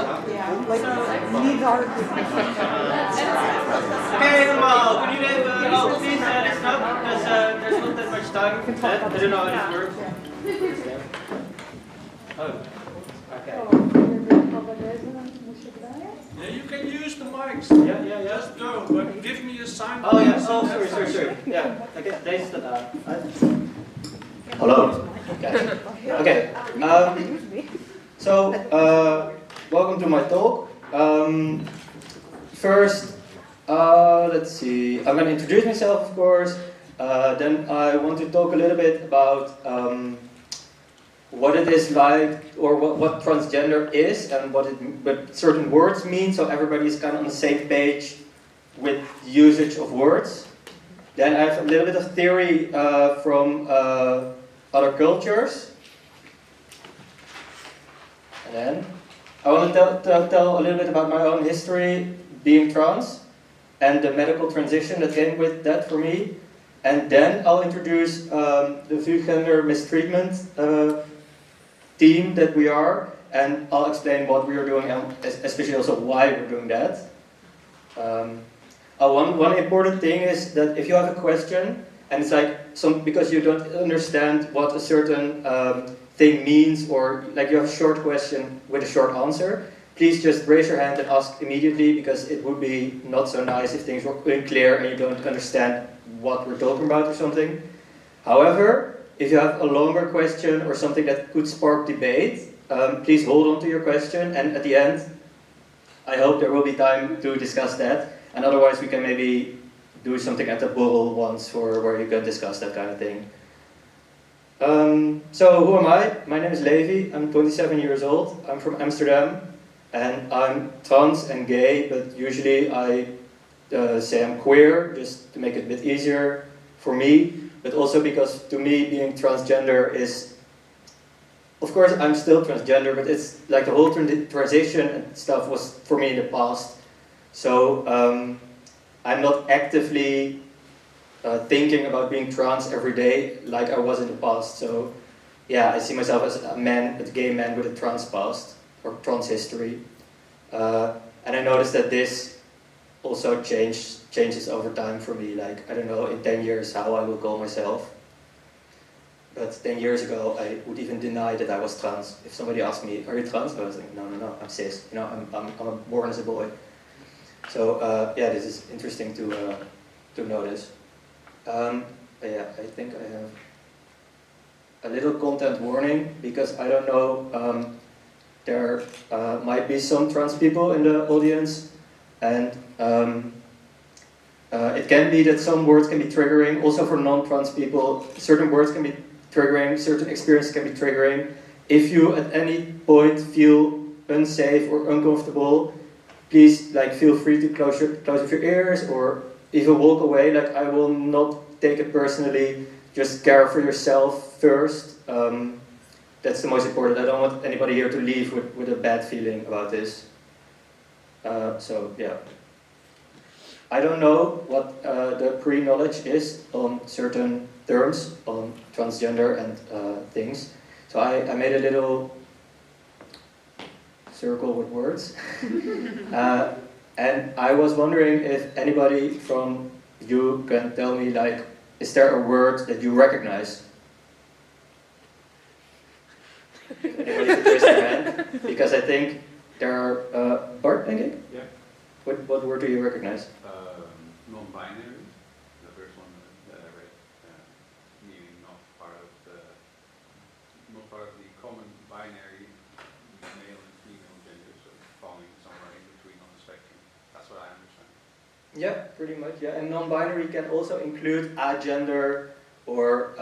Okay, well, could you please let us know, because there's not that much time. I don't know how this works. Oh, okay. Yeah, you can use the mics. Yeah. Just go, but give me a sign. Oh yeah, sorry. Yeah, okay, deze staat aan. Hello. Okay. So, welcome to my talk. First, let's see. I'm going to introduce myself, of course. Then I want to talk a little bit about what it is like, or what transgender is, and what certain words mean, so everybody is kind of on the same page with usage of words. Then I have a little bit of theory from other cultures. And then I want to tell a little bit about my own history being trans and the medical transition that came with that for me. And then I'll introduce the vugender mistreatment team that we are, and I'll explain what we are doing and especially also why we're doing that. One important thing is that if you have a question and it's like because you don't understand what a certain thing means, or like you have a short question with a short answer, please just raise your hand and ask immediately, because it would be not so nice if things were unclear and you don't understand what we're talking about or something. However, if you have a longer question or something that could spark debate, please hold on to your question, and at the end, I hope there will be time to discuss that, and otherwise we can maybe do something at the borrel once where you can discuss that kind of thing. So who am I? My name is Levi, I'm 27 years old, I'm from Amsterdam, and I'm trans and gay, but usually I say I'm queer, just to make it a bit easier for me. But also because to me being transgender is, of course I'm still transgender, but it's like the whole transition and stuff was for me in the past. So I'm not actively thinking about being trans every day like I was in the past. So yeah, I see myself as a man, a gay man with a trans past, or trans history. And I noticed that this also changes over time for me. Like, I don't know, in 10 years how I will call myself. But 10 years ago, I would even deny that I was trans. If somebody asked me, are you trans? I was like, no, I'm cis. You know, I'm born as a boy. So, yeah, this is interesting to notice. Yeah, I think I have a little content warning, because I don't know, there might be some trans people in the audience, and it can be that some words can be triggering. Also for non-trans people, certain words can be triggering, certain experiences can be triggering. If you at any point feel unsafe or uncomfortable, please feel free to close your ears or even walk away. Like, I will not take it personally. Just care for yourself first. That's the most important. I don't want anybody here to leave with a bad feeling about this. So yeah. I don't know what the pre-knowledge is on certain terms, on transgender and things. So I made a little circle with words. And I was wondering if anybody from you can tell me, is there a word that you recognize? Anybody can raise their hand? Because I think there are... Bart, think you? Yeah. What word do you recognize? Non-binary, the first one that I read, meaning not part of the common binary male and female gender, so falling somewhere in between on the spectrum. That's what I understand. Yeah, pretty much. Yeah, and non-binary can also include agender or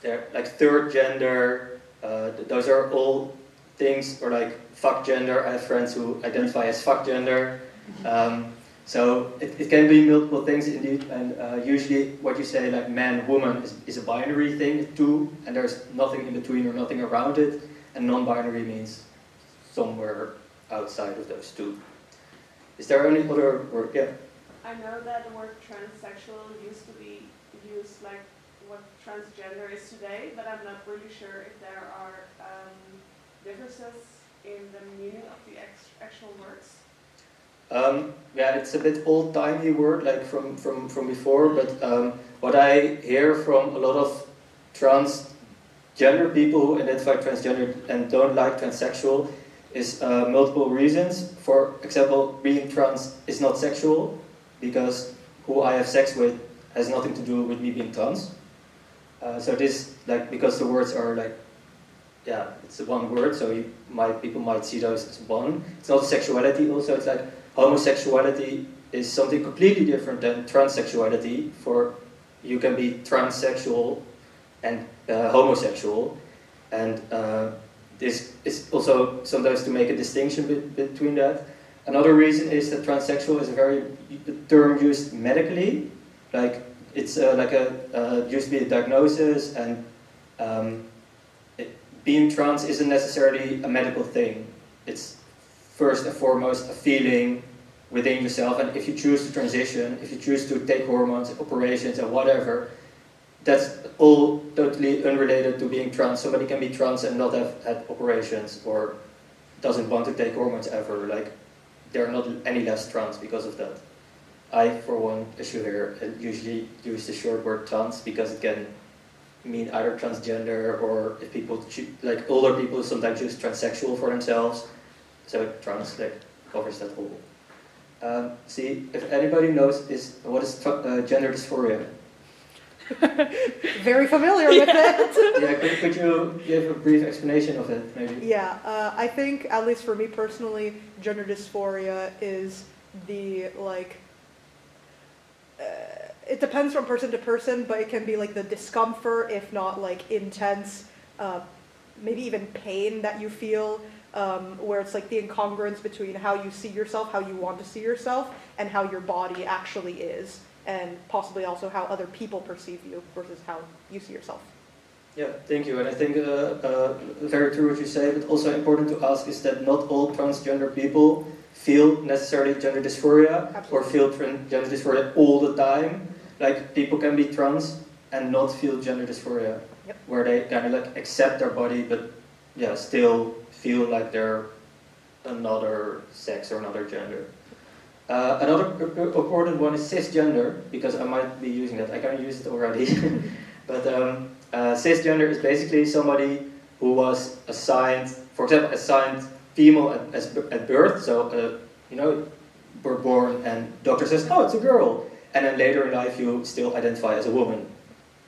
third gender. Those are all things, or fuck gender. I have friends who identify as fuck gender. So it can be multiple things indeed, and usually what you say, like man, woman, is a binary thing too, and there's nothing in between or nothing around it, and non-binary means somewhere outside of those two. Is there any other word? Yeah? I know that the word transsexual used to be used like what transgender is today, but I'm not really sure if there are differences in the meaning of the actual words? Yeah, it's a bit old-timey word, like from before, but what I hear from a lot of transgender people who identify transgender and don't like transsexual is multiple reasons. For example, being trans is not sexual, because who I have sex with has nothing to do with me being trans. So this, like, because the words are like, yeah, it's one word, so people might see those as one. It's not sexuality also, it's like homosexuality is something completely different than transsexuality. For you can be transsexual and homosexual, and this is also sometimes to make a distinction between that. Another reason is that transsexual is a very term used medically, like it's like a used to be a diagnosis, and being trans isn't necessarily a medical thing. It's first and foremost a feeling within yourself, and if you choose to transition, if you choose to take hormones, operations, and whatever, that's all totally unrelated to being trans. Somebody can be trans and not have had operations, or doesn't want to take hormones ever. Like, they're not any less trans because of that. I, for one, issue here, usually use the short word trans because it can mean either transgender, or if people like older people sometimes use transsexual for themselves. So trans like covers that whole. See, if anybody knows what is gender dysphoria. Very familiar with it. Yeah, could you give a brief explanation of it, maybe? Yeah, I think, at least for me personally, gender dysphoria is the, like, it depends from person to person, but it can be like the discomfort, if not like intense, maybe even pain that you feel, where it's like the incongruence between how you see yourself, how you want to see yourself, and how your body actually is, and possibly also how other people perceive you versus how you see yourself. Yeah, thank you. And I think very true what you say, but also important to ask is that not all transgender people feel necessarily gender dysphoria. Absolutely. Or feel gender dysphoria all the time. Like, people can be trans and not feel gender dysphoria, Yep. where they kind of like accept their body, but yeah, still feel like they're another sex or another gender. Another important one is cisgender, because I might be using that. I kind of used it already. But cisgender is basically somebody who was assigned, for example, assigned female at birth. So, you know, we're born and doctor says, oh, it's a girl. And then later in life you still identify as a woman.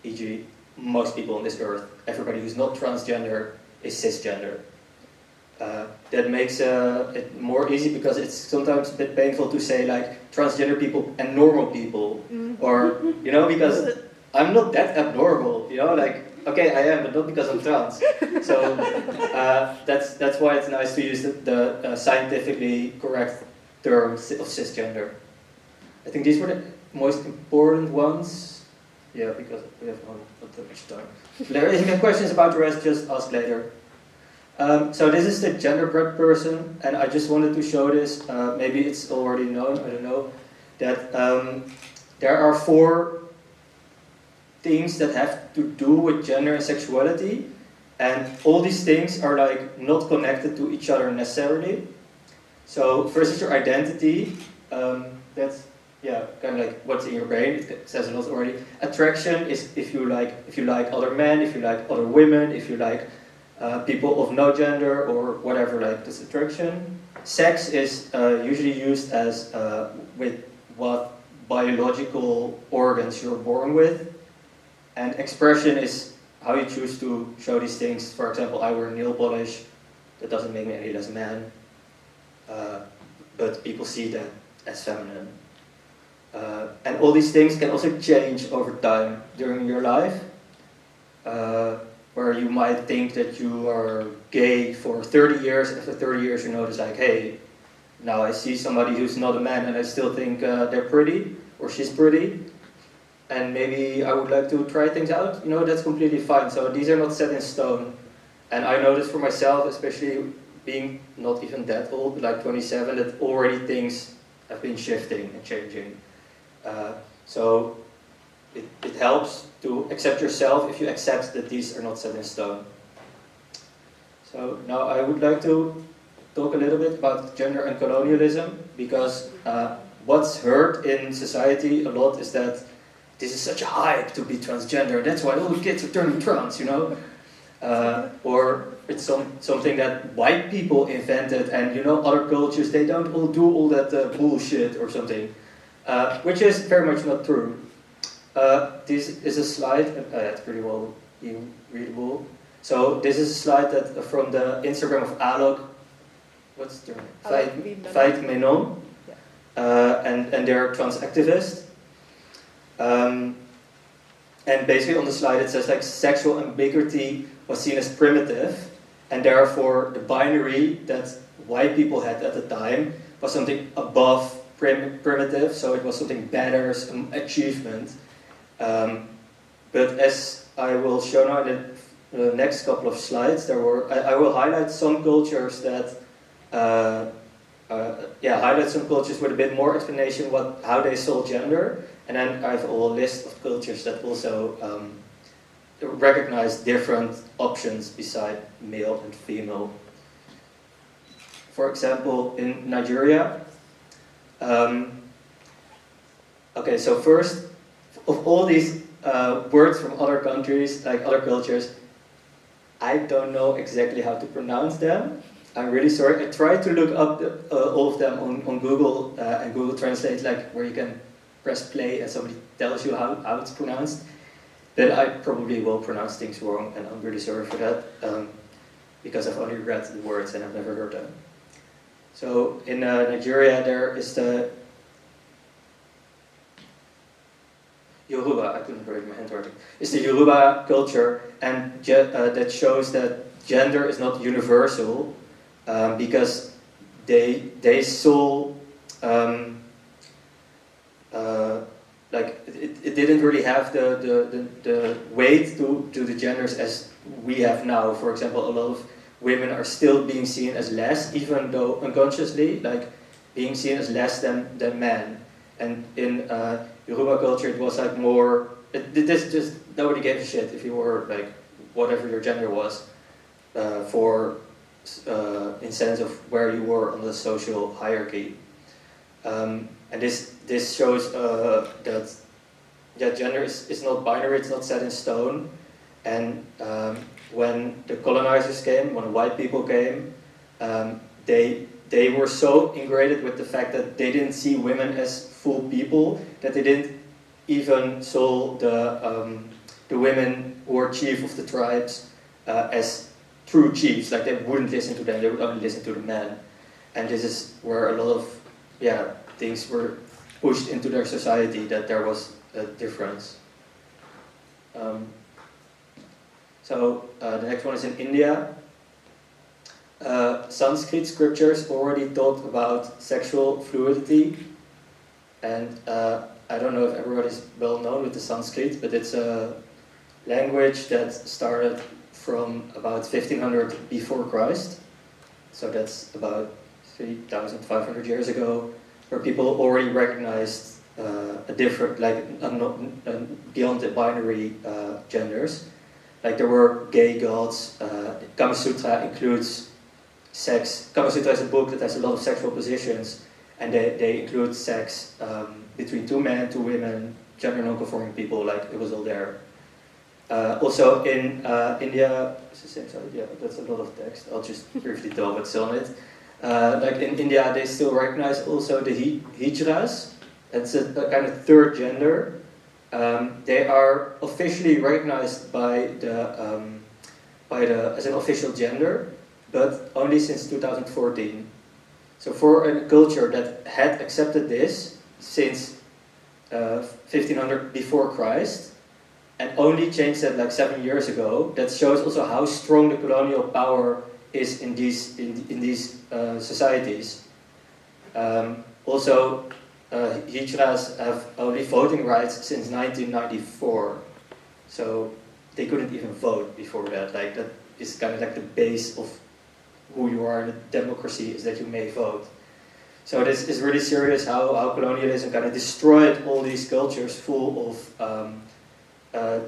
E.g., most people on this earth, everybody who's not transgender is cisgender. That makes it more easy, because it's sometimes a bit painful to say like transgender people and normal people. Or, you know, because I'm not that abnormal, you know, like, okay, I am, but not because I'm trans. So that's why it's nice to use the scientifically correct term of cisgender. I think these were the most important ones. Yeah, because we have not that much time. If you have questions about the rest, just ask later. So this is the genderbread person, and I just wanted to show this. Maybe it's already known, I don't know, that there are 4 things that have to do with gender and sexuality, and all these things are like not connected to each other necessarily. So first is your identity. That's kind of like what's in your brain. It says a lot already. Attraction is if you like other men, if you like other women, if you like people of no gender or whatever, like this attraction. Sex is usually used as with what biological organs you're born with. And expression is how you choose to show these things. For example, I wear nail polish. That doesn't make me any less man. But people see that as feminine. And all these things can also change over time during your life. Where you might think that you are gay for 30 years. After 30 years you notice like, hey, now I see somebody who's not a man and I still think they're pretty or she's pretty. And maybe I would like to try things out. You know, that's completely fine. So these are not set in stone. And I noticed for myself, especially being not even that old, like 27, that already things have been shifting and changing. So it helps to accept yourself if you accept that these are not set in stone. So now I would like to talk a little bit about gender and colonialism, because what's heard in society a lot is that this is such a hype to be transgender, that's why all the kids are turning trans, you know? Or it's something that white people invented, and you know, other cultures, they don't all do all that bullshit or something, which is very much not true. This is a slide, it's pretty well readable. So this is a slide that from the Instagram of Alok, what's their name? Veit Menon, and they're trans activists. And basically on the slide it says like sexual ambiguity was seen as primitive, and therefore the binary that white people had at the time was something above primitive, so it was something better, some achievement. But as I will show now in the next couple of slides, I will highlight some cultures that highlight some cultures with a bit more explanation how they saw gender, and then I have a whole list of cultures that also recognize different options beside male and female. For example, in Nigeria, okay, so first, of all these words from other countries, like other cultures, I don't know exactly how to pronounce them. I'm really sorry. I tried to look up all of them on Google and Google Translate, like where you can press play and somebody tells you how it's pronounced. Then I probably will pronounce things wrong, and I'm really sorry for that, because I've only read the words and I've never heard them. So in Nigeria there is the Yoruba, I couldn't read my handwriting. It's the Yoruba culture, and that shows that gender is not universal, because they saw like it didn't really have the weight to the genders as we have now. For example, a lot of women are still being seen as less, even though unconsciously, like being seen as less than men. And in Yoruba culture, it was like more. This just nobody gave a shit if you were like whatever your gender was, in sense of where you were on the social hierarchy. And this shows that gender is not binary, it's not set in stone. And when the colonizers came, when white people came, they were so ingrained with the fact that they didn't see women as full people, that they didn't even saw the women who were chief of the tribes as true chiefs. Like they wouldn't listen to them, they would only listen to the men. And this is where a lot of things were pushed into their society, that there was a difference. So the next one is in India. Sanskrit scriptures already talked about sexual fluidity, and I don't know if everybody's well known with the Sanskrit, but it's a language that started from about 1500 before Christ, so that's about 3,500 years ago, where people already recognized a different, like beyond the binary genders. Like there were gay gods. Kama Sutra includes sex. Kama Sutra is a book that has a lot of sexual positions, and they include sex between two men, two women, gender non-conforming people. Like it was all there. Also in India, it's the same side. Yeah, that's a lot of text. I'll just briefly tell what's on it. Like in India, they still recognize also the hijras. It's a kind of third gender. They are officially recognized as an official gender, but only since 2014. So for a culture that had accepted this since 1500 before Christ, and only changed that like 7 years ago, that shows also how strong the colonial power is in these societies. Also, hijras have only voting rights since 1994, so they couldn't even vote before that. Like that is kind of like the base of who you are in a democracy, is that you may vote. So this is really serious how colonialism kind of destroyed all these cultures full of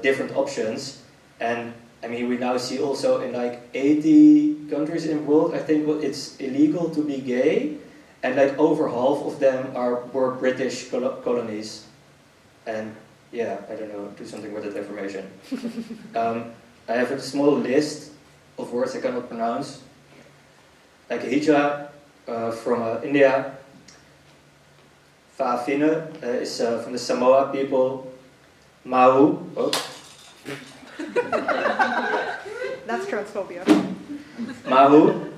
different options, and I mean, we now see also in like 80 countries in the world, I think it's illegal to be gay, and like over half of them were British colonies. And yeah, I don't know, do something with that information. I have a small list of words I cannot pronounce, like hijab from India. Fa'afine is from the Samoa people. Mahu, That's transphobia. Mahu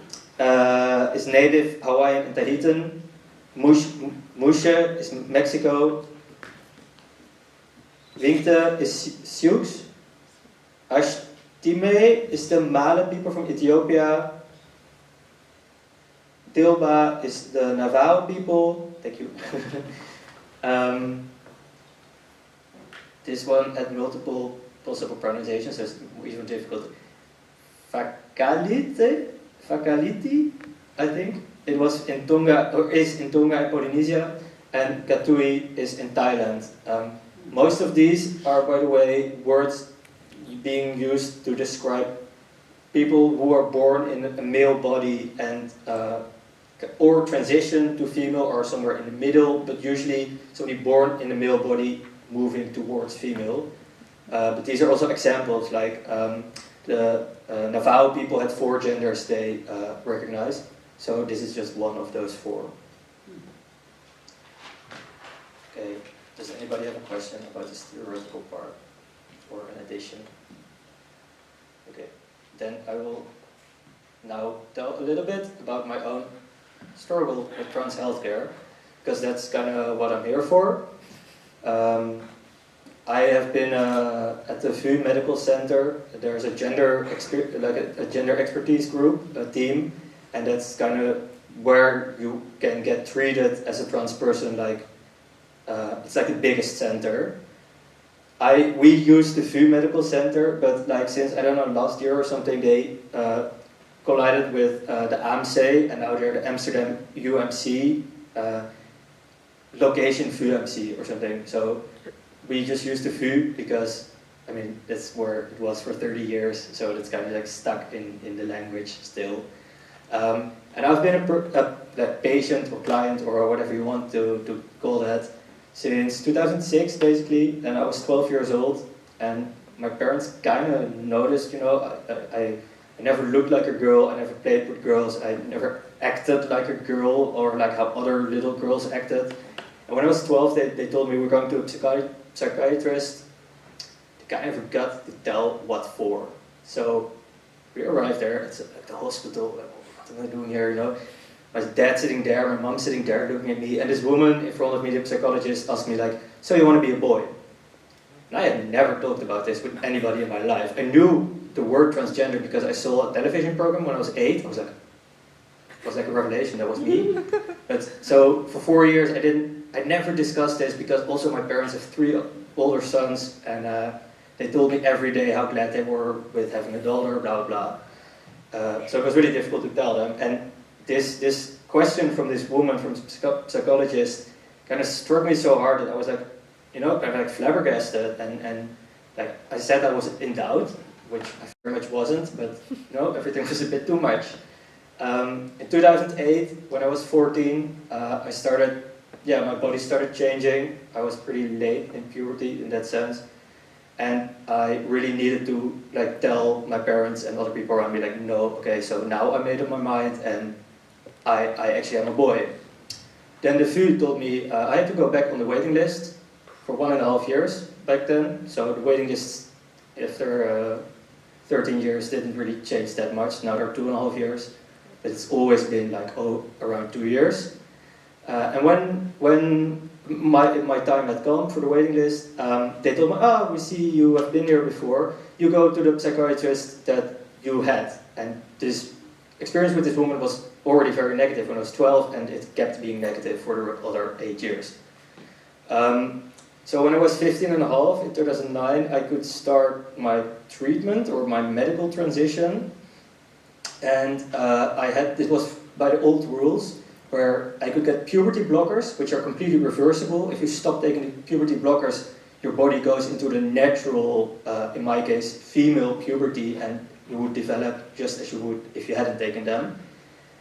is native Hawaiian and Tahitian. Mushe is Mexico. Winkte is Sioux. Ashtime is the Male people from Ethiopia. Tilba is the Navajo people. Thank you. This one had multiple possible pronunciations, so it's even difficult. Fakaliti, I think. It was in Tonga, or is in Tonga in Polynesia, and Katui is in Thailand. Most of these are, by the way, words being used to describe people who are born in a male body and or transition to female or somewhere in the middle, but usually somebody born in a male body moving towards female. But these are also examples, like the Navajo people had 4 genders they recognized, so this is just one of those 4. Okay, does anybody have a question about this theoretical part or an addition? Okay, then I will now tell a little bit about my own struggle with trans healthcare, because that's kind of what I'm here for. I have been at the VU Medical Center. There's a gender expertise group, a team, and that's kind of where you can get treated as a trans person. Like it's like the biggest center. We use the VU Medical Center, but like since I don't know last year or something, they collided with the AMC, and now they're the Amsterdam UMC location VUMC or something. So we just use the VU because, I mean, that's where it was for 30 years, so it's kind of like stuck in the language still. And I've been a patient or client or whatever you want to call that since 2006 basically, and I was 12 years old, and my parents kind of noticed, you know, I never looked like a girl, I never played with girls, I never acted like a girl or like how other little girls acted. And when I was 12, they told me we're going to a psychiatrist. They kind of forgot to tell what for. So we arrived there at the hospital, like, what am I doing here, you know? My dad sitting there, my mom sitting there looking at me, and this woman in front of me, the psychologist, asked me like, so you want to be a boy? And I had never talked about this with anybody in my life. I knew the word transgender because I saw a television program when I was 8. I was like, it was like a revelation, that was me. But so for 4 years I never discussed this because also my parents have 3 older sons, and they told me every day how glad they were with having a daughter, blah blah blah. So it was really difficult to tell them. And this question from this woman, from psychologist, kind of struck me so hard that I was like, you know, kind of like flabbergasted, and like I said I was in doubt, which I very much wasn't, but you know, everything was a bit too much. In 2008, when I was 14, I started, my body started changing. I was pretty late in puberty in that sense, and I really needed to like tell my parents and other people around me like, no, okay, so now I made up my mind, and I actually am a boy. Then the VU told me I had to go back on the waiting list for 1.5 years back then. So the waiting list after 13 years didn't really change that much. Now they're 2.5 years. But it's always been like, around 2 years. And when my time had come for the waiting list, they told me, we see you have been here before. You go to the psychiatrist that you had. And this experience with this woman was already very negative when I was 12, and it kept being negative for the other 8 years. So when I was 15 and a half, in 2009, I could start my treatment or my medical transition. And this was by the old rules, where I could get puberty blockers, which are completely reversible. If you stop taking the puberty blockers, your body goes into the natural, in my case, female puberty, and you would develop just as you would if you hadn't taken them.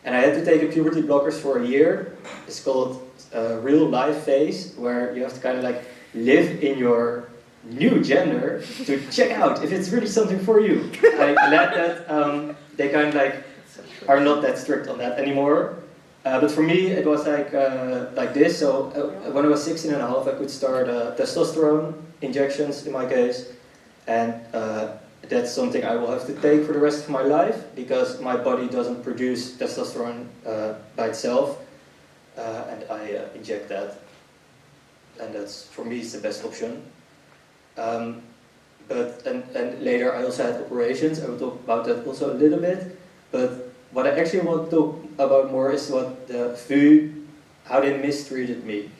And I had to take a puberty blockers for a year. It's called a real life phase, where you have to kind of like live in your new gender to check out if it's really something for you. I'm glad that they kind of like are not that strict on that anymore. But for me, it was like this. So when I was 16 and a half, I could start testosterone injections in my case. And that's something I will have to take for the rest of my life, because my body doesn't produce testosterone by itself. And I inject that. And that's, for me, it's the best option. But later I also had operations. I will talk about that also a little bit. But what I actually want to talk about more is what the VU, how they mistreated me.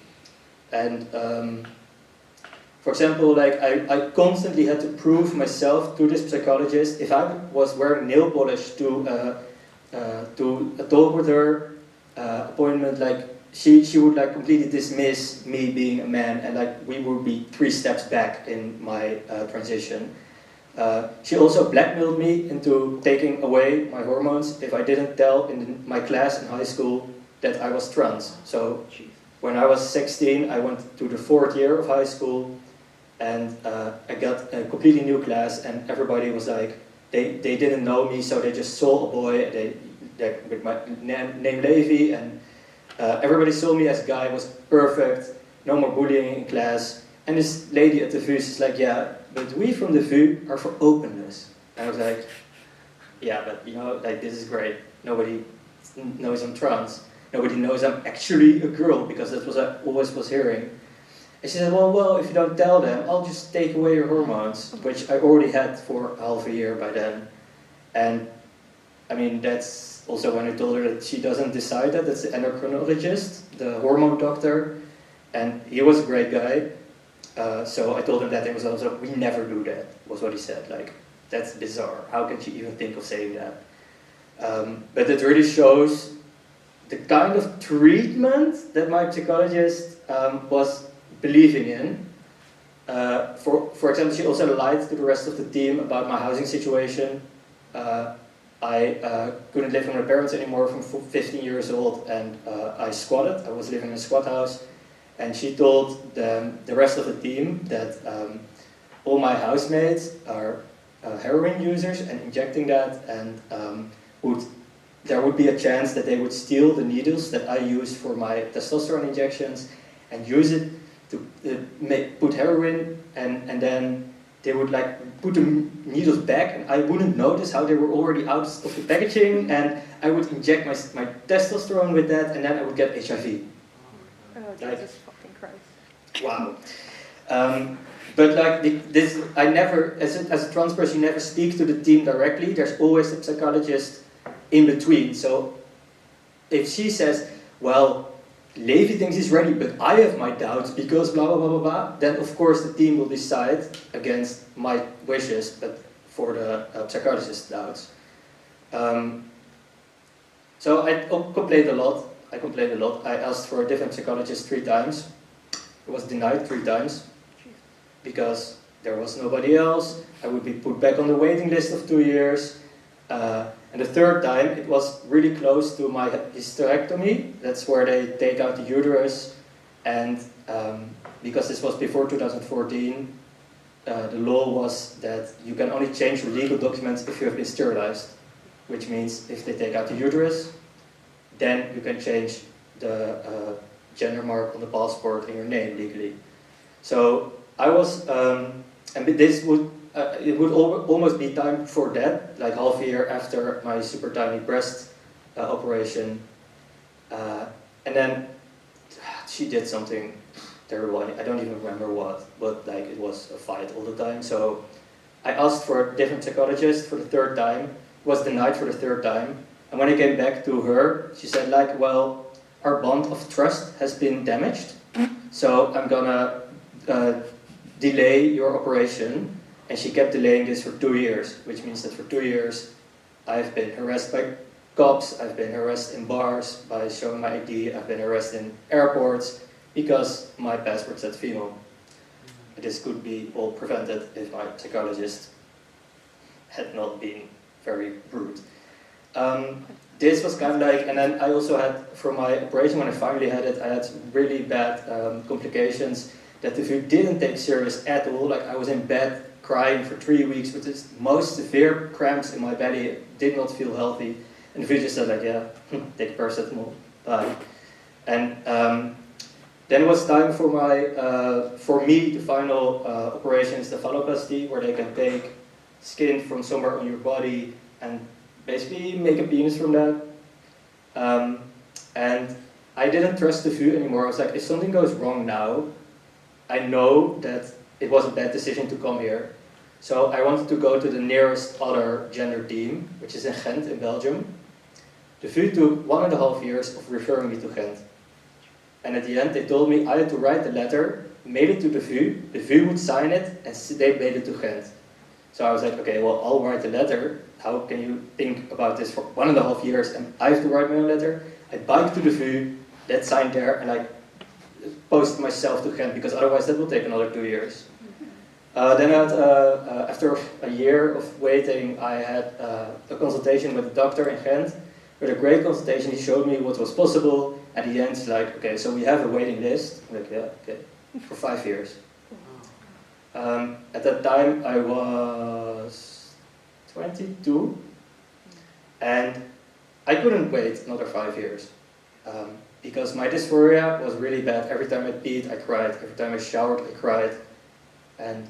And for example, like I constantly had to prove myself to this psychologist. If I was wearing nail polish to a talk with her appointment, like she would like completely dismiss me being a man, and like we would be 3 steps back in my transition. She also blackmailed me into taking away my hormones if I didn't tell in my class in high school that I was trans. So when I was 16, I went to the 4th year of high school, and I got a completely new class, and everybody was like, they didn't know me, so they just saw a boy with my name Levi, and everybody saw me as a guy, was perfect, no more bullying in class. And this lady at the VU is like, yeah, but we from the VU are for openness. And I was like, yeah, but you know, like this is great. Nobody knows I'm trans. Nobody knows I'm actually a girl, because that's what I always was hearing. And she said, well, if you don't tell them, I'll just take away your hormones, which I already had for half a year by then. And I mean, that's also when I told her that she doesn't decide that. That's the endocrinologist, the hormone doctor, and he was a great guy. So I told him that, and he was also, we never do that, was what he said. Like, that's bizarre. How can she even think of saying that? But it really shows the kind of treatment that my psychologist was believing in. For example, she also lied to the rest of the team about my housing situation. I couldn't live with my parents anymore from 15 years old, and I squatted. I was living in a squat house. And she told the rest of the team that all my housemates are heroin users and injecting that, and there would be a chance that they would steal the needles that I use for my testosterone injections and use it to put heroin, and then they would like put the needles back, and I wouldn't notice how they were already out of the packaging, and I would inject my testosterone with that, and then I would get HIV. Oh, Jesus fucking Christ. Wow. But like this, I never, as a trans person, you never speak to the team directly. There's always a psychologist in between. So if she says, well, Levi thinks he's ready, but I have my doubts because blah, blah, blah, blah, blah, then of course the team will decide against my wishes, but for the psychologist's doubts. So I complained a lot. I asked for a different psychologist 3 times. It was denied 3 times because there was nobody else. I would be put back on the waiting list of 2 years. And the 3rd time, it was really close to my hysterectomy. That's where they take out the uterus. And because this was before 2014, the law was that you can only change your legal documents if you have been sterilized. Which means if they take out the uterus, then you can change the gender mark on the passport in your name legally. So I was, and this would, it would almost be time for that, like half a year after my super tiny breast operation. And then she did something terrible. I don't even remember what, but like it was a fight all the time. So I asked for a different psychologist for the 3rd time. Was denied for the 3rd time. And when I came back to her, she said like, well, our bond of trust has been damaged, so I'm gonna delay your operation. And she kept delaying this for 2 years, which means that for 2 years I've been harassed by cops, I've been harassed in bars by showing my ID, I've been harassed in airports because my passport said female. this could be all prevented if my psychologist had not been very rude. This was kind of like, and then I also had, for my operation, when I finally had it, I had really bad complications that the VU didn't take serious at all. Like, I was in bed crying for 3 weeks with the most severe cramps in my belly, did not feel healthy. And the VU just said like, yeah, take paracetamol, bye. And then it was time for me, the final operation is the Phalloplasty, where they can take skin from somewhere on your body and basically make a penis from that. And I didn't trust the VU anymore. I was like, if something goes wrong now, I know that it was a bad decision to come here. So I wanted to go to the nearest other gender team, which is in Ghent in Belgium. The VU took 1.5 years of referring me to Ghent. And at the end they told me I had to write the letter, mail it to the VU would sign it, and they mailed it to Ghent. So I was like, okay, well, I'll write the letter. How can you think about this for 1.5 years and I have to write my own letter? I biked to the VU, that's signed there, and I posted myself to Ghent because otherwise that will take another 2 years. Then after a year of waiting, I had a consultation with a doctor in Ghent. With a great consultation, he showed me what was possible. At the end, he's like, okay, so we have a waiting list. I'm like, yeah, okay, for 5 years. At that time, I was 22, and I couldn't wait another 5 years. Because my dysphoria was really bad. Every time I peed, I cried. Every time I showered, I cried. And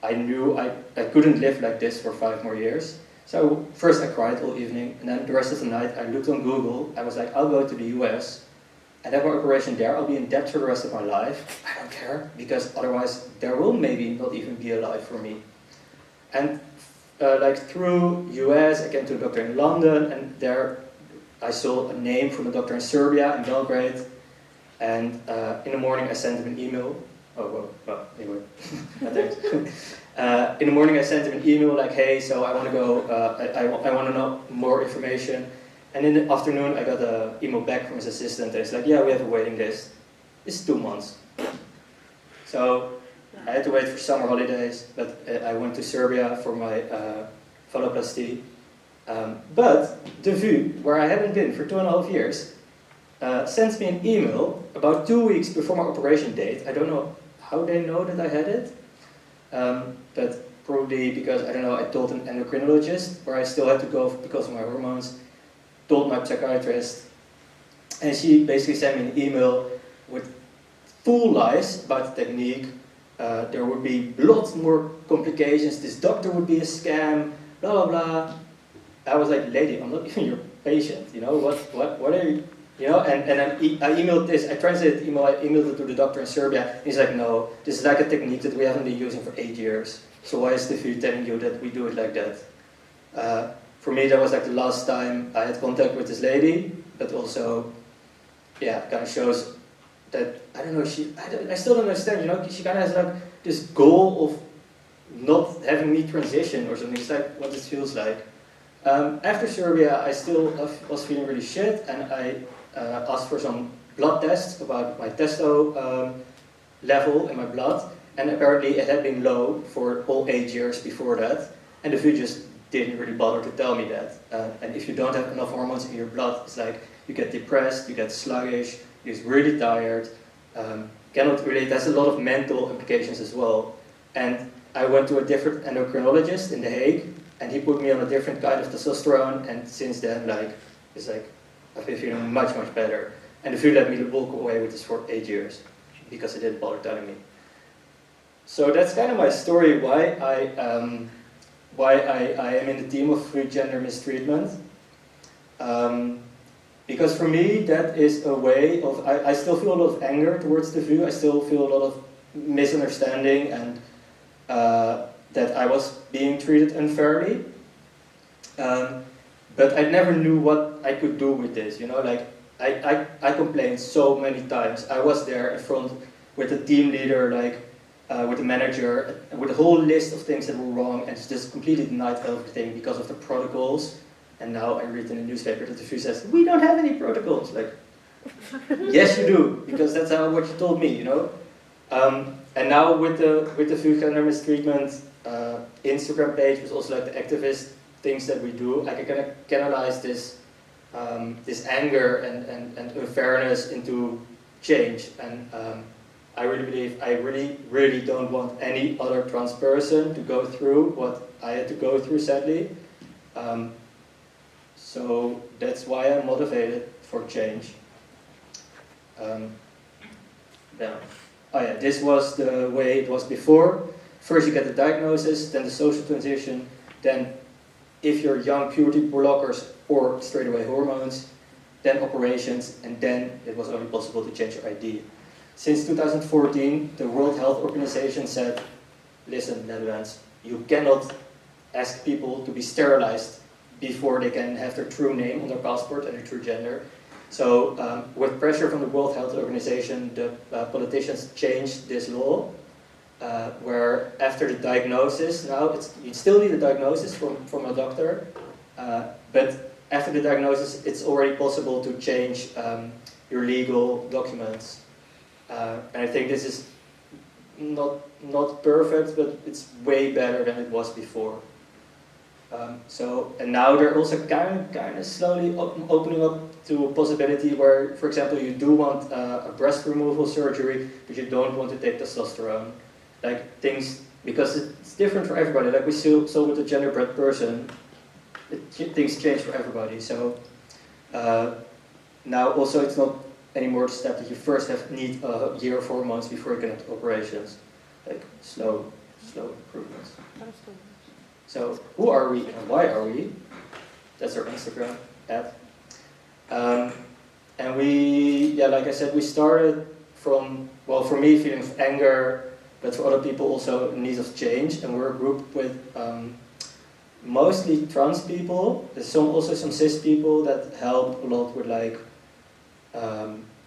I knew I couldn't live like this for 5 more years. So first I cried all evening, and then the rest of the night I looked on Google. I was like, I'll go to the US and have my operation there. I'll be in debt for the rest of my life. I don't care, because otherwise there will maybe not even be a life for me. And like through US, I came to a doctor in London, and there I saw a name from a doctor in Serbia, in Belgrade. And in the morning I sent him an email. Oh, well, anyway, thanks. In the morning I sent him an email like, hey, so I want to go, I want to know more information. And in the afternoon I got an email back from his assistant, and it's like, yeah, we have a waiting list. It's 2 months. So I had to wait for summer holidays, but I went to Serbia for my Phalloplasty. But the VU, where I haven't been for 2.5 years, sent me an email about 2 weeks before my operation date. I don't know how they know that I had it, but probably because, I don't know, I told an endocrinologist, where I still had to go because of my hormones, told my psychiatrist, and she basically sent me an email with full lies about the technique. There would be lots more complications, this doctor would be a scam, blah blah blah. I was like, lady, I'm not even your patient, you know, what are you? You know, and then I emailed this, I translated the email, I emailed it to the doctor in Serbia, and he's like, no, this is like a technique that we haven't been using for 8 years, so why is the VU telling you that we do it like that? For me, that was like the last time I had contact with this lady, but also, yeah, it kind of shows that, I don't know, I still don't understand, you know, she kind of has like this goal of not having me transition or something. It's like what this feels like. After Serbia, I still was feeling really shit, and I asked for some blood tests about my testo level in my blood, and apparently it had been low for all 8 years before that, and the VU just didn't really bother to tell me that. And if you don't have enough hormones in your blood, it's like you get depressed, you get sluggish, you get really tired, cannot relate. There's a lot of mental implications as well. And I went to a different endocrinologist in The Hague, and he put me on a different kind of testosterone, and since then, like, it's like, I've been feeling much, much better. And the VU let me walk away with this for 8 years, because it didn't bother telling me. So that's kind of my story, why I am in the team of gender mistreatment. Because for me, that is a way of, I still feel a lot of anger towards the VU, I still feel a lot of misunderstanding, and that I was being treated unfairly. But I never knew what I could do with this, you know, like, I complained so many times. I was there in front with the team leader, like, with the manager, with a whole list of things that were wrong, and just completely denied everything because of the protocols. And now I read in the newspaper that the VU says, we don't have any protocols. Like, yes you do, because that's what you told me, you know. and now with the vugendermistreatment Instagram page, was also like the activist things that we do, I can kind of canalize this this anger and unfairness into change. And I really believe I really don't want any other trans person to go through what I had to go through, sadly. So that's why I'm motivated for change. Yeah. Oh yeah, this was the way it was before. First you get the diagnosis, then the social transition, then if you're young, puberty blockers or straight away hormones, then operations, and then it was only possible to change your ID. Since 2014, the World Health Organization said, listen, Netherlands, you cannot ask people to be sterilized before they can have their true name on their passport and their true gender. So with pressure from the World Health Organization, the politicians changed this law, where after the diagnosis, now you still need a diagnosis from a doctor, but after the diagnosis, it's already possible to change your legal documents. And I think this is not perfect, but it's way better than it was before. And now they're also kind of slowly opening up to a possibility where, for example, you do want a breast removal surgery, but you don't want to take testosterone. Like things, because it's different for everybody. Like we saw with the genderbread person, things change for everybody. So now also it's not anymore the step that you first need a year or 4 months before you can have operations. Like slow improvements. So who are we and why are we? That's our Instagram ad. And we, yeah, like I said, we started from, well, for me, feeling of anger, but for other people also need of change. And we're a group with mostly trans people. There's also some cis people that help a lot with like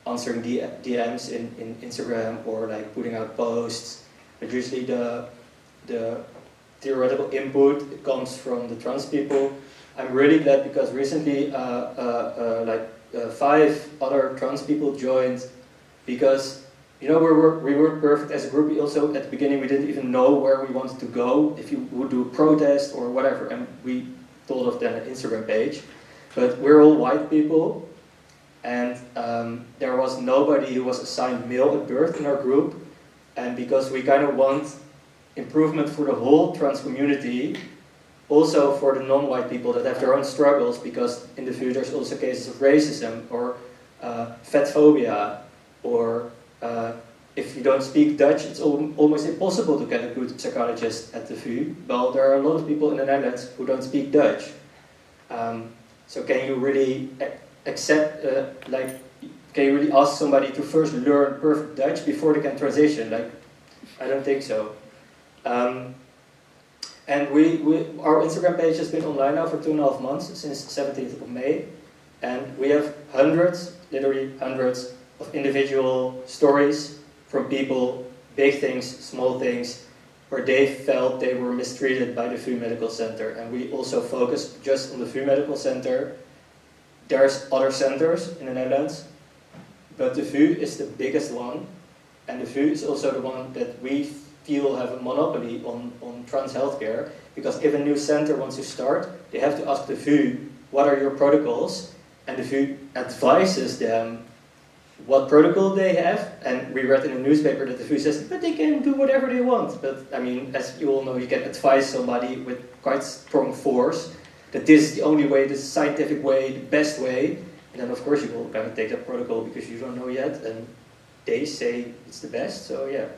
answering DMs in Instagram or like putting out posts. But usually the theoretical input comes from the trans people. I'm really glad because recently 5 other trans people joined, because you know we weren't perfect as a group. We also at the beginning we didn't even know where we wanted to go, if you would do a protest or whatever, and we thought of then an Instagram page. But we're all white people, and there was nobody who was assigned male at birth in our group, and because we kind of want improvement for the whole trans community, also for the non-white people that have their own struggles, because in the future there's also cases of racism or fat phobia, or if you don't speak Dutch, it's almost impossible to get a good psychologist at the VU. Well, there are a lot of people in the Netherlands who don't speak Dutch. So can you really accept, can you really ask somebody to first learn perfect Dutch before they can transition? Like, I don't think so. And our Instagram page has been online now for 2.5 months, since 17th of May. And we have hundreds, literally hundreds, of individual stories from people, big things, small things, where they felt they were mistreated by the VU Medical Center. And we also focus just on the VU Medical Center. There's other centers in the Netherlands, but the VU is the biggest one. And the VU is also the one that we feel have a monopoly on trans healthcare, because if a new center wants to start, they have to ask the VU, what are your protocols? And the VU advises them what protocol they have, and we read in the newspaper that the VU says, but they can do whatever they want. But I mean, as you all know, you can advise somebody with quite strong force that this is the only way, this is the scientific way, the best way, and then of course you will kind of take that protocol because you don't know yet, and they say it's the best, so yeah.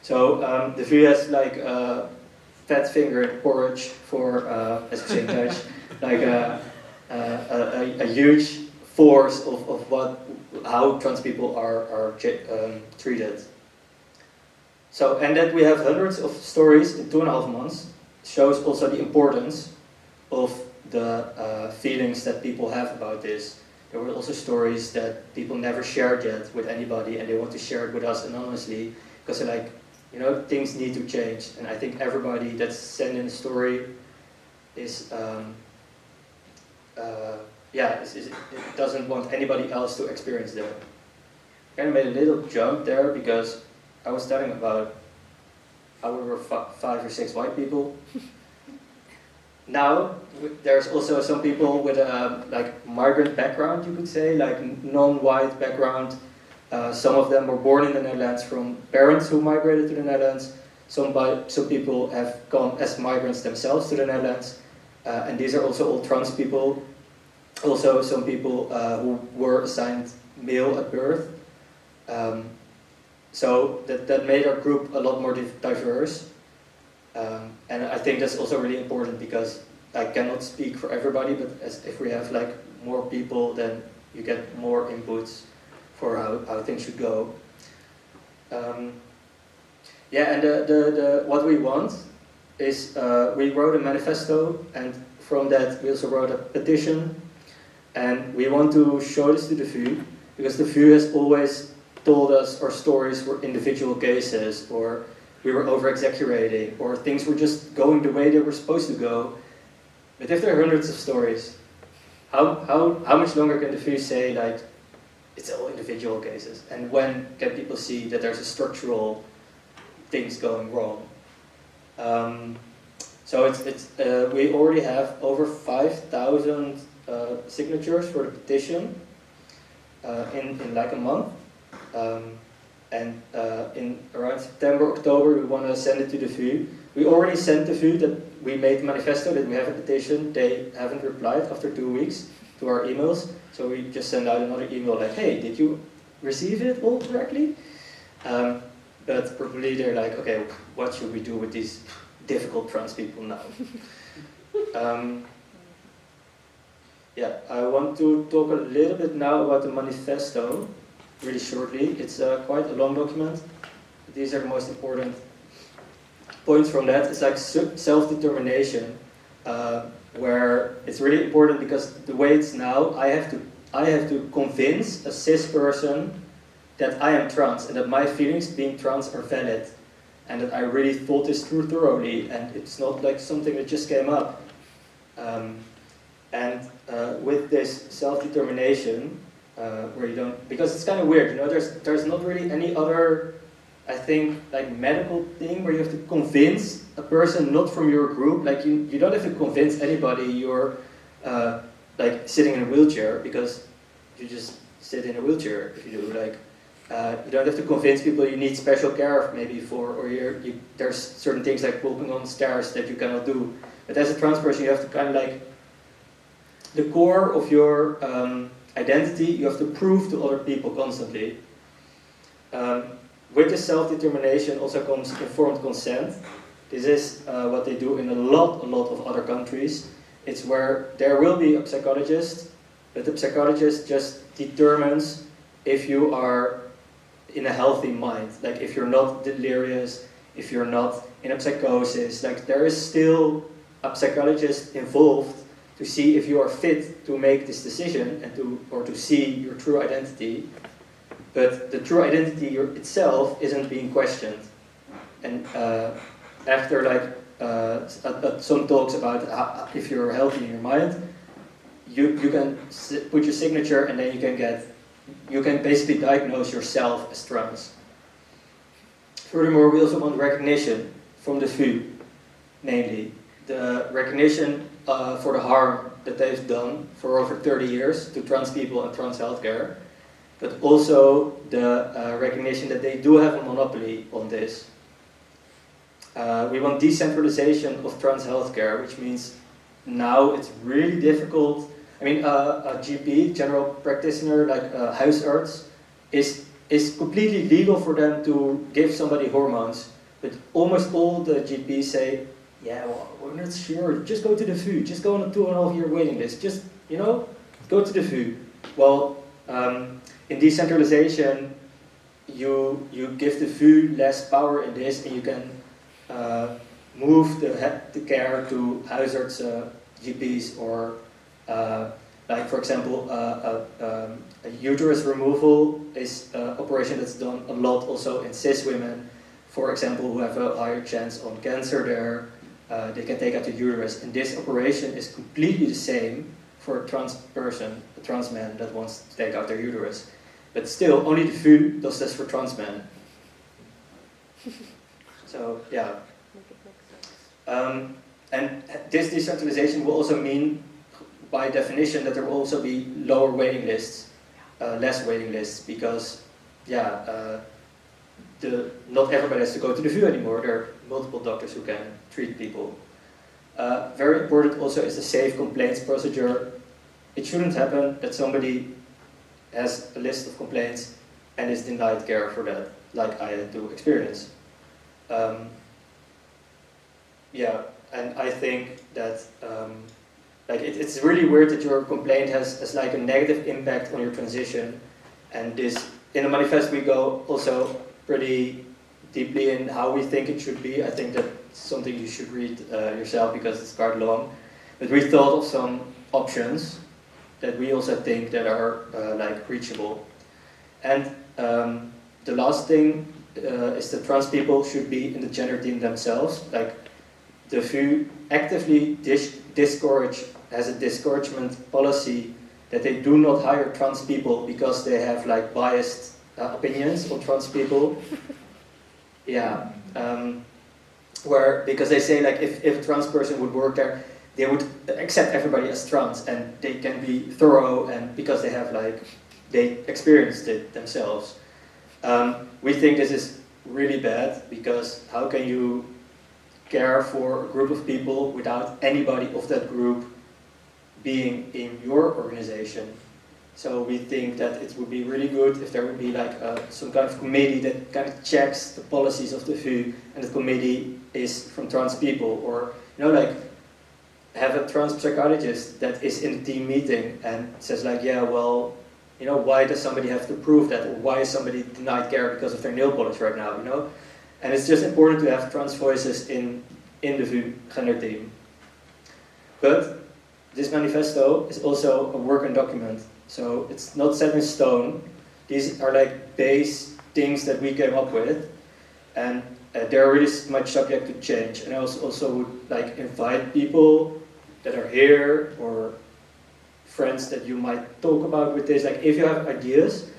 So the VU has like fat finger and porridge for, as we say in Dutch, like a huge force of how trans people are treated. So, and that we have hundreds of stories in 2.5 months shows also the importance of the feelings that people have about this. There were also stories that people never shared yet with anybody, and they want to share it with us anonymously, because they're like, you know, things need to change. And I think everybody that's sending a story is, it doesn't want anybody else to experience that. I kind of made a little jump there because I was telling about however 5 or 6 white people. Now there's also some people with a like migrant background, you could say, like non-white background. Some of them were born in the Netherlands from parents who migrated to the Netherlands. Some people have gone as migrants themselves to the Netherlands, and these are also all trans people. Also, some people who were assigned male at birth. So that made our group a lot more diverse. And I think that's also really important because I cannot speak for everybody, but if we have like more people, then you get more inputs for how things should go. Yeah, and what we want is we wrote a manifesto, and from that we also wrote a petition, and we want to show this to the VU, because the VU has always told us our stories were individual cases, or we were over-exaggerating, or things were just going the way they were supposed to go. But if there are hundreds of stories, how much longer can the VU say like it's all individual cases? And when can people see that there's a structural things going wrong? So we already have over 5,000 signatures for the petition in like a month. And in around September, October, we want to send it to the VU. We already sent the VU that we made the manifesto, that we have a petition. They haven't replied after 2 weeks to our emails. So we just send out another email like, hey, did you receive it all correctly? But probably they're like, okay, what should we do with these difficult trans people now? Yeah, I want to talk a little bit now about the manifesto, really shortly. It's quite a long document. These are the most important points from that. It's like self-determination, where it's really important because the way it's now, I have to convince a cis person that I am trans and that my feelings being trans are valid, and that I really thought this through thoroughly, and it's not like something that just came up. With this self-determination, where you don't, because it's kind of weird, you know, there's not really any other, I think, like medical thing where you have to convince a person not from your group. Like you don't have to convince anybody you're like sitting in a wheelchair, because you just sit in a wheelchair if you do. Like you don't have to convince people you need special care maybe for, or there's certain things like walking on stairs that you cannot do. But as a trans person, you have to kind of like, the core of your identity, you have to prove to other people constantly. With this self-determination also comes informed consent. This is what they do in a lot of other countries. It's where there will be a psychologist, but the psychologist just determines if you are in a healthy mind, like if you're not delirious, if you're not in a psychosis. Like there is still a psychologist involved to see if you are fit to make this decision and to see your true identity. But the true identity itself isn't being questioned. And after like some talks about if you're healthy in your mind, you can put your signature, and then you can basically diagnose yourself as trans. Furthermore, we also want recognition from the VU, mainly the recognition for the harm that they've done for over 30 years to trans people and trans healthcare, but also the recognition that they do have a monopoly on this. We want decentralization of trans healthcare, which means now it's really difficult. I mean, a GP, general practitioner, like a huisarts, is completely legal for them to give somebody hormones, but almost all the GPs say, yeah, well, we're not sure, just go to the VU, just go on a 2.5-year waiting list, just, you know, go to the VU. Well, in decentralization, you give the VU less power in this, and you can move the care to huisarts, GPs, or like, for example, a uterus removal is an operation that's done a lot also in cis women, for example, who have a higher chance on cancer there. They can take out the uterus, and this operation is completely the same for a trans person, a trans man that wants to take out their uterus. But still, only the VU does this for trans men. So yeah. Make it make sense. And this decentralization will also mean, by definition, that there will also be lower waiting lists, less waiting lists, because not everybody has to go to the VU anymore. There are multiple doctors who can treat people. Very important also is the safe complaints procedure. It shouldn't happen that somebody has a list of complaints and is denied care for that, like I had to experience. And I think that it's really weird that your complaint has like a negative impact on your transition. And this, in the manifest, we go also pretty deeply in how we think it should be. I think that's something you should read yourself because it's quite long. But we thought of some options that we also think that are like reachable. And the last thing is that trans people should be in the gender team themselves. Like the VU actively has a discouragement policy that they do not hire trans people because they have like biased opinions on trans people. Because they say like if a trans person would work there, they would accept everybody as trans and they can be thorough and because they experienced it themselves. We think this is really bad because how can you care for a group of people without anybody of that group being in your organization? So we think that it would be really good if there would be like some kind of committee that kind of checks the policies of the VU, and the committee is from trans people, or have a trans psychologist that is in the team meeting and says like, why does somebody have to prove that, or why is somebody denied care because of their nail polish right now, And it's just important to have trans voices in the VU gender team. But this manifesto is also a working document, so it's not set in stone. These are like base things that we came up with, and they're really much subject to change. And I also would like invite people that are here or friends that you might talk about with this. Like if you have ideas,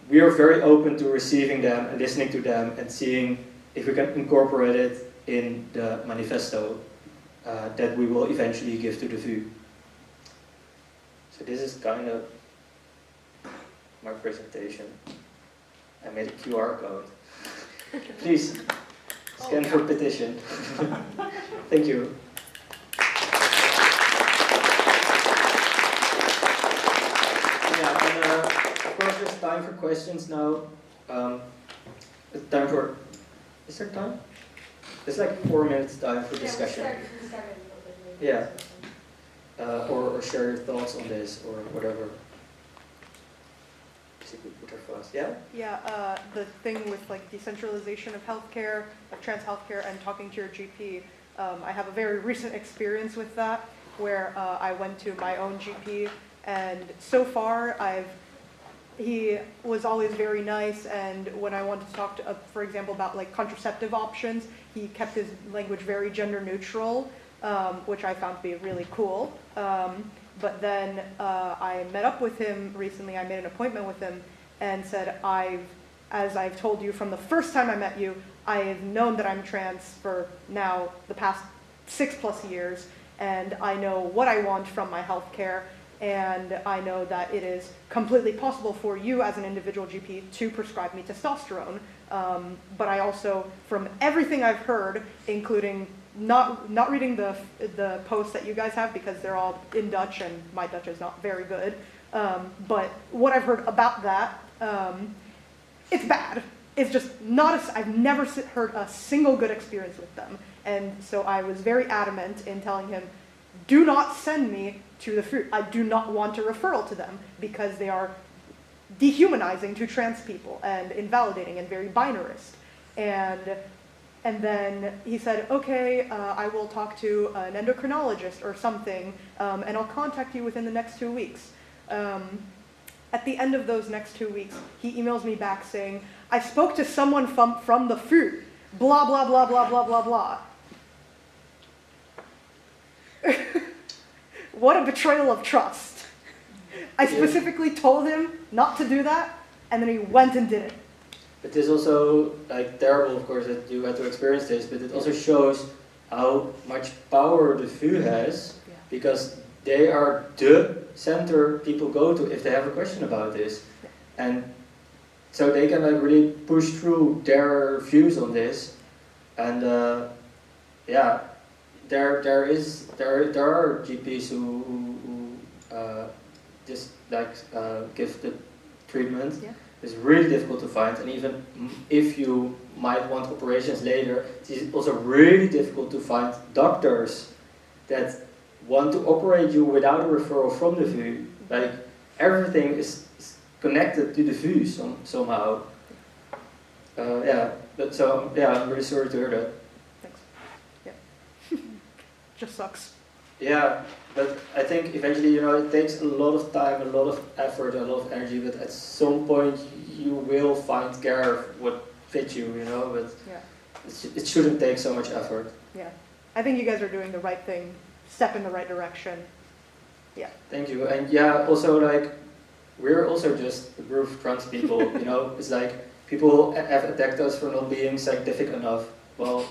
we are very open to receiving them and listening to them and seeing if we can incorporate it in the manifesto that we will eventually give to the VU. So this is kind of my presentation. I made a QR code. Please scan for petition. Thank you. Of course there's time for questions now. Is there time? There's like 4 minutes time for discussion. Yeah. Or share your thoughts on this or whatever. Yeah, the thing with like decentralization of healthcare, of trans healthcare, and talking to your GP, I have a very recent experience with that, where I went to my own GP, and so far he was always very nice, and when I wanted to talk to, for example, about like contraceptive options, he kept his language very gender neutral, which I found to be really cool. But then I met up with him recently. I made an appointment with him and said, as I've told you from the first time I met you, I have known that I'm trans for now the past 6+ years, and I know what I want from my healthcare, and I know that it is completely possible for you as an individual GP to prescribe me testosterone. But I also, from everything I've heard, including not reading the posts that you guys have because they're all in Dutch and my Dutch is not very good, but what I've heard about that, it's bad. It's just I've never heard a single good experience with them. And so I was very adamant in telling him, do not send me to the VU. I do not want a referral to them because they are dehumanizing to trans people and invalidating and very binarist. And then he said, okay, I will talk to an endocrinologist or something, and I'll contact you within the next 2 weeks. At the end of those next 2 weeks, he emails me back saying, I spoke to someone from the VU, blah, blah, blah, blah, blah, blah, blah. What a betrayal of trust. I specifically told him not to do that, and then he went and did it. It is also like terrible, of course, that you had to experience this, but it also shows how much power the VU has, Yeah. because they are the center people go to if they have a question about this, and so they can like really push through their views on this, and yeah, there are GPs who just like give the treatment. Yeah. It's really difficult to find, and even if you might want operations later, it's also really difficult to find doctors that want to operate you without a referral from the VU. Like everything is connected to the VU somehow. Yeah, but so yeah, I'm really sorry to hear that. Thanks. Yeah. Just sucks. Yeah, but I think eventually, it takes a lot of time, a lot of effort, a lot of energy, but at some point you will find care of what fits you, but Yeah. it shouldn't take so much effort. Yeah. I think you guys are doing the right thing, step in the right direction. Yeah. Thank you. And yeah, also like, we're also just a group of trans people, it's like people have attacked us for not being scientific enough. Well,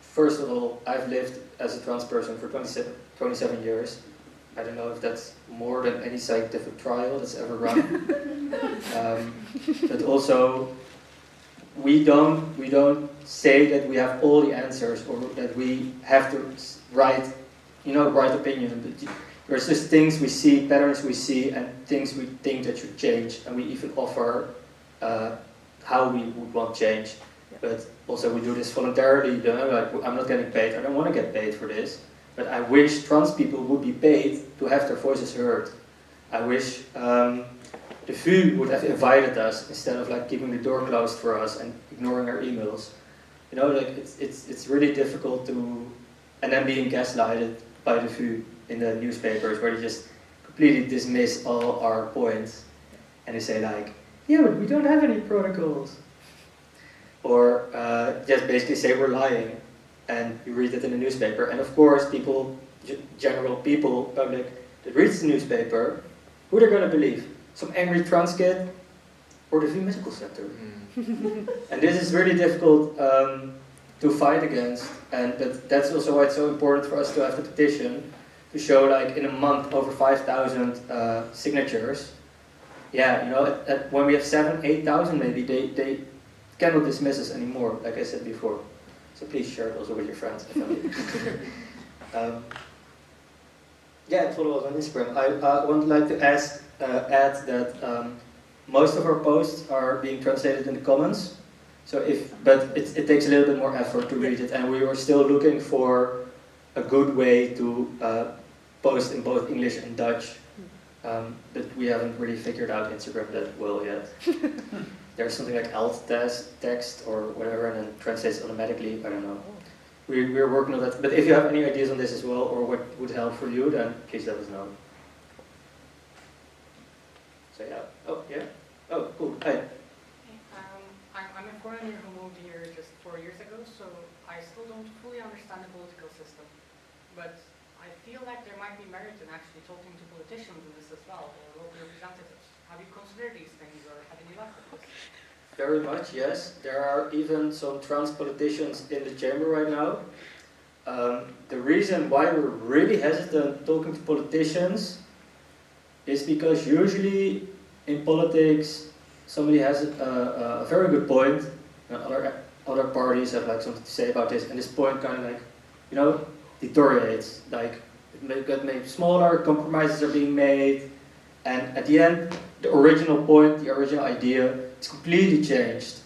first of all, I've lived as a trans person for 27 years. I don't know if that's more than any scientific trial that's ever run. But also, we don't say that we have all the answers or that we have the right opinion. But there's just things we see, patterns we see, and things we think that should change, and we even offer how we would want change. But also we do this voluntarily, like I'm not getting paid, I don't want to get paid for this, but I wish trans people would be paid to have their voices heard. I wish the VU would have invited us instead of like keeping the door closed for us and ignoring our emails. Like it's really difficult to, and then being gaslighted by the VU in the newspapers where they just completely dismiss all our points and they say like, yeah, but we don't have any protocols. Or just basically say we're lying, and you read it in the newspaper. And of course, people, general people, public, that reads the newspaper, who they're going to believe? Some angry trans kid or the VU Medical Center? And this is really difficult to fight against, and that's also why it's so important for us to have the petition to show, like, in a month over 5,000 signatures. Yeah, when we have 7,000, 8,000 maybe, they cannot dismiss us anymore, like I said before. So please share it also with your friends and family. Yeah, follow us on Instagram. I would like to add that most of our posts are being translated in the comments. So but it takes a little bit more effort to read it, and we were still looking for a good way to post in both English and Dutch. But we haven't really figured out Instagram that well yet. There's something like alt text or whatever, and then translates automatically. I don't know. We're working on that. But if you have any ideas on this as well, or what would help for you, then please let us know. So yeah. Oh yeah. Oh cool. Hi. I'm a foreigner who moved here just 4 years ago, so I still don't fully understand the political system. But I feel like there might be merit in actually talking to politicians in this as well, or local representatives. Have you considered these things, or have any luck with this? Very much, yes. There are even some trans politicians in the chamber right now. The reason why we're really hesitant talking to politicians is because usually in politics somebody has a very good point, and other parties have like something to say about this, and this point kind of like, deteriorates. Like it got made smaller, compromises are being made, and at the end, the original point, the original idea, is completely changed.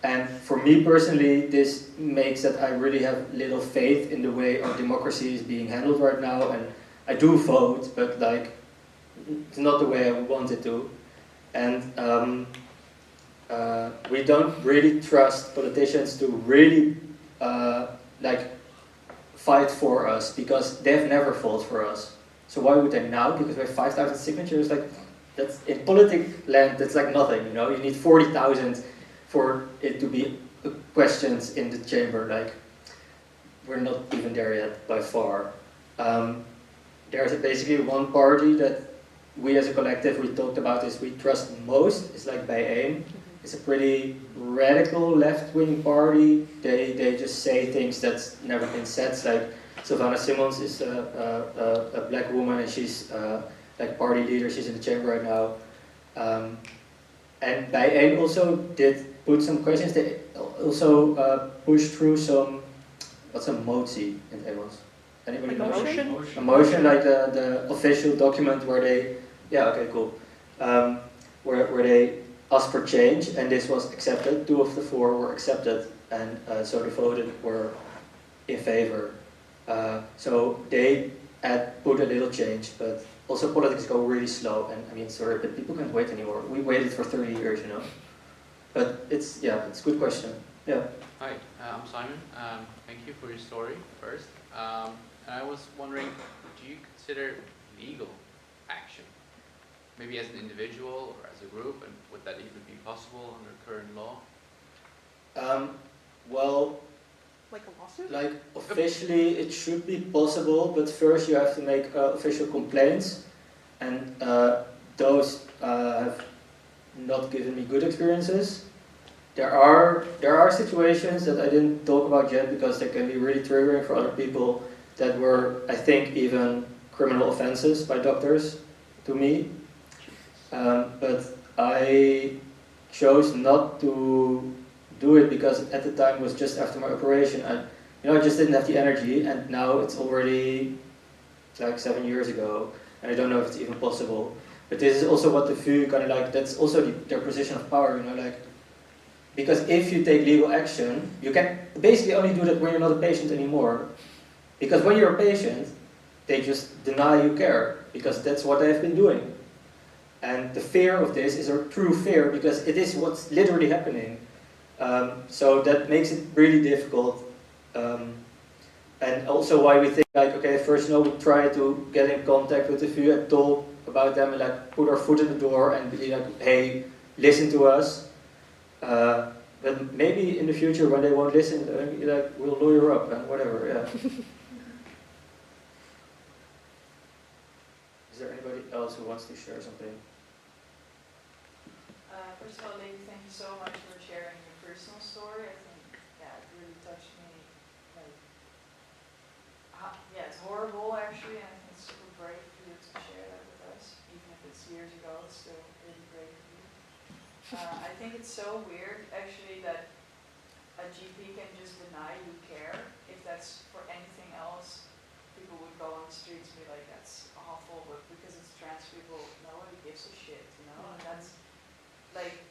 And for me personally, this makes that I really have little faith in the way our democracy is being handled right now. And I do vote, but like, it's not the way I want it to. And we don't really trust politicians to really like fight for us, because they've never fought for us. So why would they now? Because we have 5,000 signatures. Like, that's in politic land, that's like nothing. You need 40,000 for it to be questions in the chamber. Like, we're not even there yet by far. There's basically one party that we as a collective, we talked about this, we trust most, is like Bijeen. is a pretty radical left-wing party. They just say things that's never been said. Like Sylvana Simons is a black woman, and she's like party leader. She's in the chamber right now. And Bijeen also did put some questions. They also pushed through some, what's a motie in Engels? Anybody know? A motion, like the official document where they, yeah, okay, cool. Where they asked for change, and this was accepted. 2 of the 4 were accepted, and so the voted were in favor. So they had put a little change, but also politics go really slow, and I mean, sorry, but people can't wait anymore. We waited for 30 years, you know. But it's, yeah, it's a good question. Yeah. Hi, I'm Simon. Thank you for your story first. And I was wondering, do you consider legal action, maybe as an individual or as a group, and would that even be possible under current law? Well, Like a lawsuit? like officially it should be possible, but first you have to make official complaints, and those have not given me good experiences. There are situations that I didn't talk about yet because they can be really triggering for other people that were, I think, even criminal offenses by doctors to me. But I chose not to do it because at the time it was just after my operation. I just didn't have the energy, and now it's already like 7 years ago, and I don't know if it's even possible. But this is also what the VU kind of like, that's also their position of power, like, because if you take legal action, you can basically only do that when you're not a patient anymore. Because when you're a patient, they just deny you care, because that's what they've been doing. And the fear of this is a true fear, because it is what's literally happening. So that makes it really difficult. And also why we think like, okay, first we try to get in contact with the VU and talk about them and like put our foot in the door and be like, hey, listen to us. But maybe in the future when they won't listen, like, we'll lawyer up and whatever, yeah. Is there anybody else who wants to share something? First of all, Levi, thank you so much for sharing your personal story. I think, yeah, it really touched me. Like, yeah, it's horrible actually, and I think it's super brave for you to share that with us, even if it's years ago. It's still really brave of you. I think it's so weird actually that a GP can just deny you care. If that's for anything else, people would go on the streets and be like, that's awful, but because it's trans people, nobody gives a shit, you know? And that's like,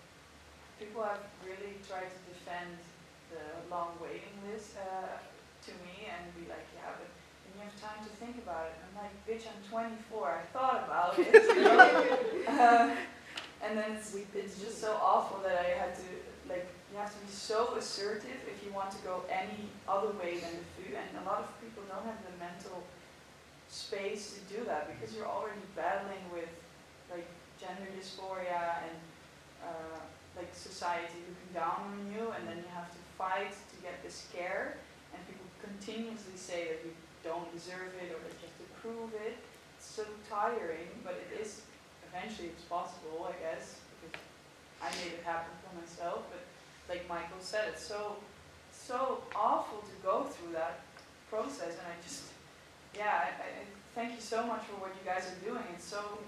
people have really tried to defend the long waiting list to me and be like, yeah, but when you have time to think about it. I'm like, bitch, I'm 24, I thought about it. You know? And then it's just so awful that I had to, like, you have to be so assertive if you want to go any other way than the VU, and a lot of people don't have the mental space to do that because you're already battling with, like, gender dysphoria and like society looking down on you, and then you have to fight to get this care, and people continuously say that you don't deserve it or that you have to prove it. It's so tiring, but it is, eventually it's possible, I guess, because I made it happen for myself, but like Michael said, it's so awful to go through that process, and I just, yeah, I thank you so much for what you guys are doing. It's so,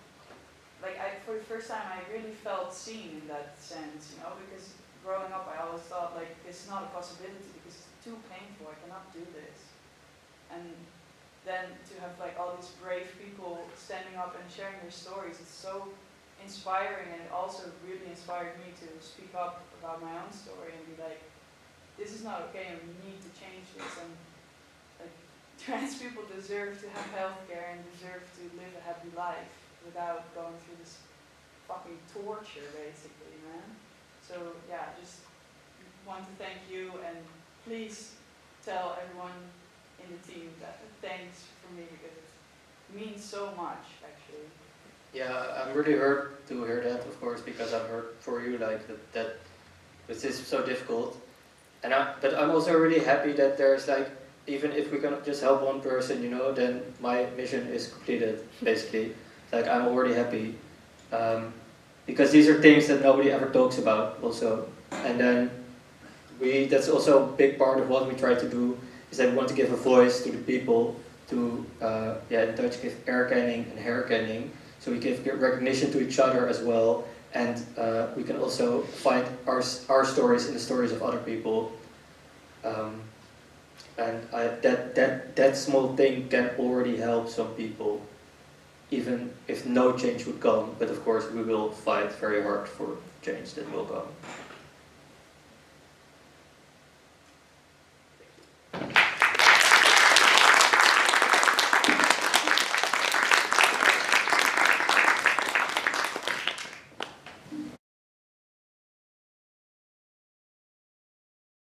like, for the first time, I really felt seen in that sense, you know, because growing up, I always thought, like, this is not a possibility because it's too painful, I cannot do this. And then to have, like, all these brave people standing up and sharing their stories, it's so inspiring, and it also really inspired me to speak up about my own story and be like, this is not okay, and we need to change this, and, like, trans people deserve to have healthcare and deserve to live a happy life without going through this fucking torture, basically, man. So, yeah, just want to thank you, and please tell everyone in the team that thanks for me, because it means so much, actually. Yeah, I'm really hurt to hear that, of course, because I'm hurt for you, like, that this is so difficult. But I'm also really happy that there's, like, even if we can just help one person, you know, then my mission is completed, basically. Like, I'm already happy. because these are things that nobody ever talks about also. And then that's also a big part of what we try to do, is that we want to give a voice to the people, to, in Dutch, give erkenning and herkenning. So we give recognition to each other as well, and we can also find our stories in the stories of other people. And that small thing can already help some people, even if no change would come. But of course, we will fight very hard for change that will come.